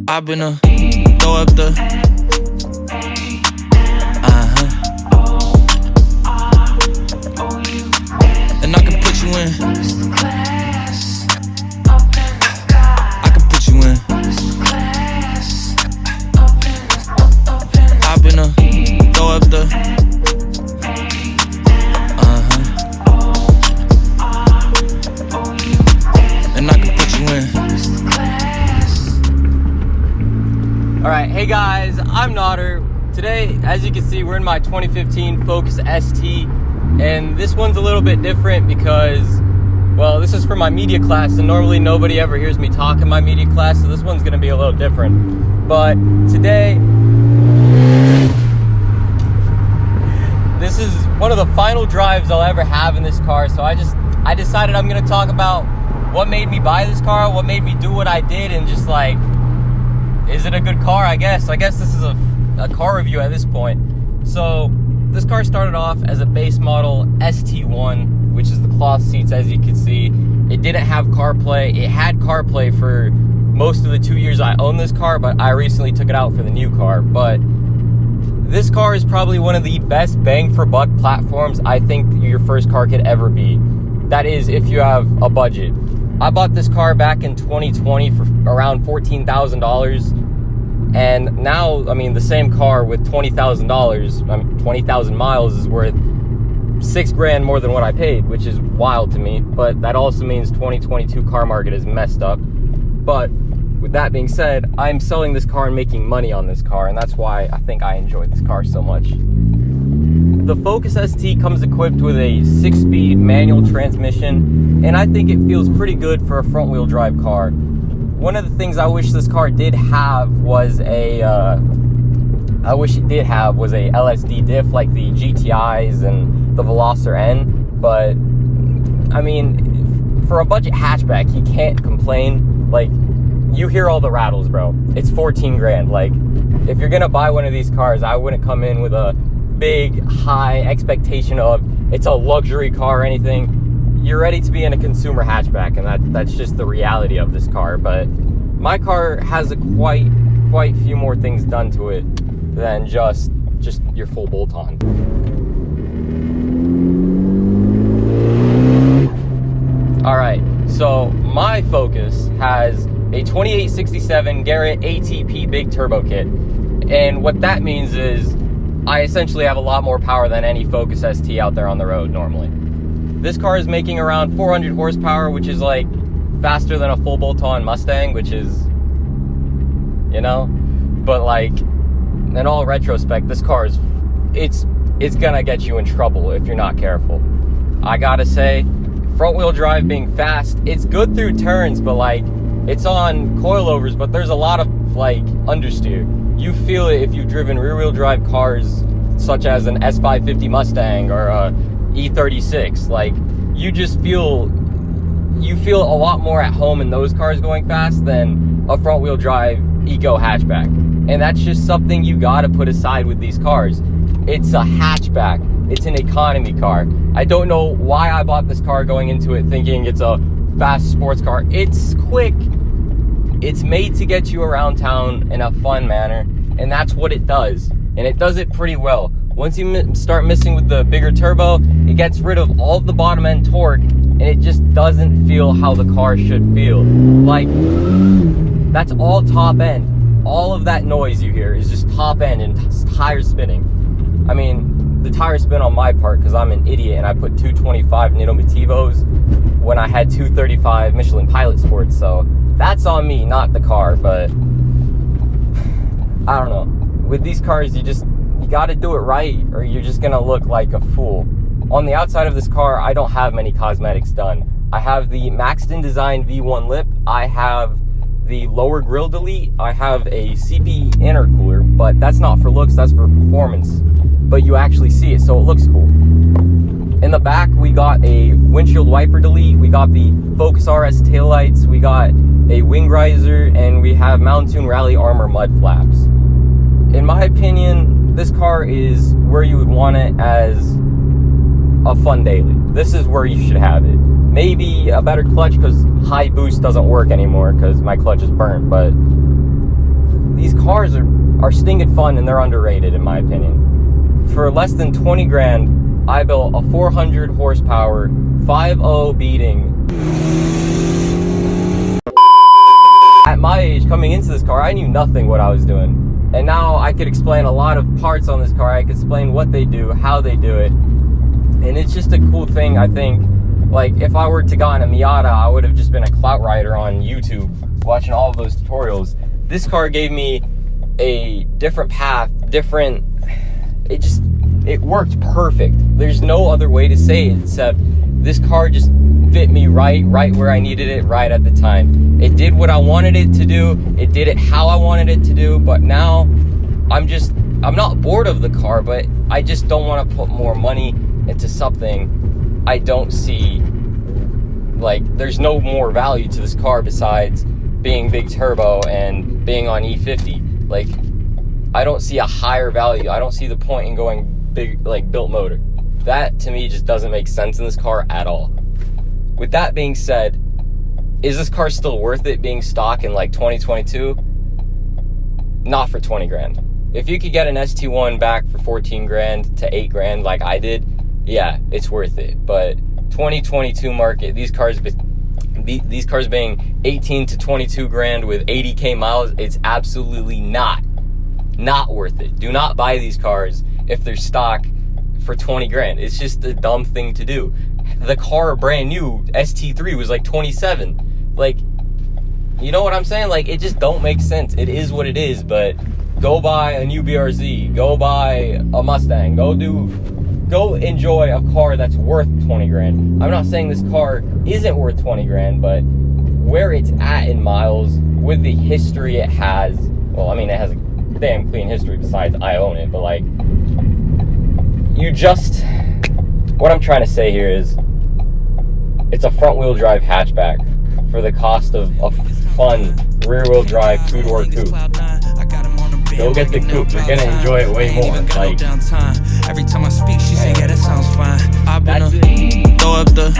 I've been throw up the and I can put you in. I can put you in. I've been throw up the and I can put you in. Alright, hey guys, I'm Nodder. Today, as you can see, we're in my 2015 Focus ST, and this one's a little bit different because, well, this is for my media class, and normally nobody ever hears me talk in my media class, so this one's gonna be a little different. But today, this is one of the final drives I'll ever have in this car, so I decided I'm gonna talk about what made me buy this car, what made me do what I did, and just like, is it a good car? I guess this is a car review at this point. So this car started off as a base model ST1, which is the cloth seats, as you can see. It didn't have CarPlay. It had CarPlay for most of the 2 years I owned this car, but I recently took it out for the new car. But this car is probably one of the best bang for buck platforms I think your first car could ever be. That is, if you have a budget. I bought this car back in 2020 for around $14,000, and now, I mean, the same car with $20,000, 20,000 miles is worth $6,000 more than what I paid, which is wild to me. But that also means 2022 car market is messed up. But with that being said, I'm selling this car and making money on this car, and that's why I think I enjoy this car so much. The Focus ST comes equipped with a 6-speed manual transmission, and I think it feels pretty good for a front-wheel drive car. One of the things I wish this car did have was a LSD diff like the GTIs and the Veloster N, but I mean, for a budget hatchback, you can't complain. Like, you hear all the rattles, bro. It's $14,000. Like, if you're gonna buy one of these cars, I wouldn't come in with a big high expectation of it's a luxury car or anything. You're ready to be in a consumer hatchback, and that's just the reality of this car. But my car has a quite few more things done to it than just your full bolt-on. All right, so my Focus has a 2867 Garrett ATP big turbo kit, and what that means is I essentially have a lot more power than any Focus ST out there on the road normally. This car is making around 400 horsepower, which is like faster than a full bolt-on Mustang, which is, you know, but like, in all retrospect, this car is, it's gonna get you in trouble if you're not careful. I gotta say, front-wheel drive being fast, it's good through turns, but like, it's on coilovers, but there's a lot of like understeer. You feel it if you've driven rear-wheel drive cars such as an S550 Mustang or a E36. Like, you feel a lot more at home in those cars going fast than a front-wheel drive eco hatchback. And that's just something you gotta put aside with these cars. It's a hatchback. It's an economy car. I don't know why I bought this car going into it thinking it's a fast sports car. It's quick. It's made to get you around town in a fun manner, and that's what it does. And it does it pretty well. Once you start messing with the bigger turbo, it gets rid of all of the bottom end torque, and it just doesn't feel how the car should feel. Like, that's all top end. All of that noise you hear is just top end and tire spinning. I mean, the tire spin on my part because I'm an idiot and I put 225 Nitto Motivos when I had 235 Michelin Pilot Sports, so that's on me, not the car. But I don't know. With these cars, you got to do it right, or you're just gonna look like a fool. On the outside of this car, I don't have many cosmetics done. I have the Maxton Design V1 lip. I have the lower grille delete. I have a CP intercooler, but that's not for looks, that's for performance. But you actually see it, so it looks cool. In the back, we got a windshield wiper delete. We got the Focus RS taillights. We got a wing riser, and we have Mountain Rally Armor mud flaps. In my opinion, this car is where you would want it as a fun daily. This is where you should have it. Maybe a better clutch, because high boost doesn't work anymore because my clutch is burnt, but these cars are stinking fun and they're underrated in my opinion. For less than 20 grand, I built a 400 horsepower 5.0 beating. At my age, coming into this car, I knew nothing what I was doing. And now I could explain a lot of parts on this car. I could explain what they do, how they do it. And it's just a cool thing, I think. Like, if I were to got in a Miata, I would have just been a clout rider on YouTube, watching all of those tutorials. This car gave me a different path, it worked perfect. There's no other way to say it except this car just fit me right where I needed it, right at the time. It did what I wanted it to do. It did it how I wanted it to do. But now I'm not bored of the car, but I just don't want to put more money into something I don't see. Like, there's no more value to this car besides being big turbo and being on E50. Like, I don't see a higher value. I don't see the point in going big, like, built motor. That to me just doesn't make sense in this car at all. With that being said, is this car still worth it being stock in like 2022? Not for 20 grand. If you could get an ST1 back for 14 grand to 8 grand like I did, yeah, it's worth it. But 2022 market, these cars being 18 to 22 grand with 80K miles, it's absolutely not worth it. Do not buy these cars if they're stock for 20 grand. It's just a dumb thing to do. The car brand new ST3 was like 27. Like, you know what I'm saying? Like, it just don't make sense. It is what it is. But go buy a new BRZ, go buy a Mustang, go enjoy a car that's worth 20 grand. I'm not saying this car isn't worth 20 grand, but where it's at in miles, with the history it has, well, I mean, it has a damn clean history besides I own it, but like, what I'm trying to say here is, it's a front wheel drive hatchback for the cost of a fun rear wheel drive 2-door coupe. Go get the coupe, you're gonna enjoy it way more. Like, every time I speak, she say, yeah, that sounds fine. I've been that's it. throw up the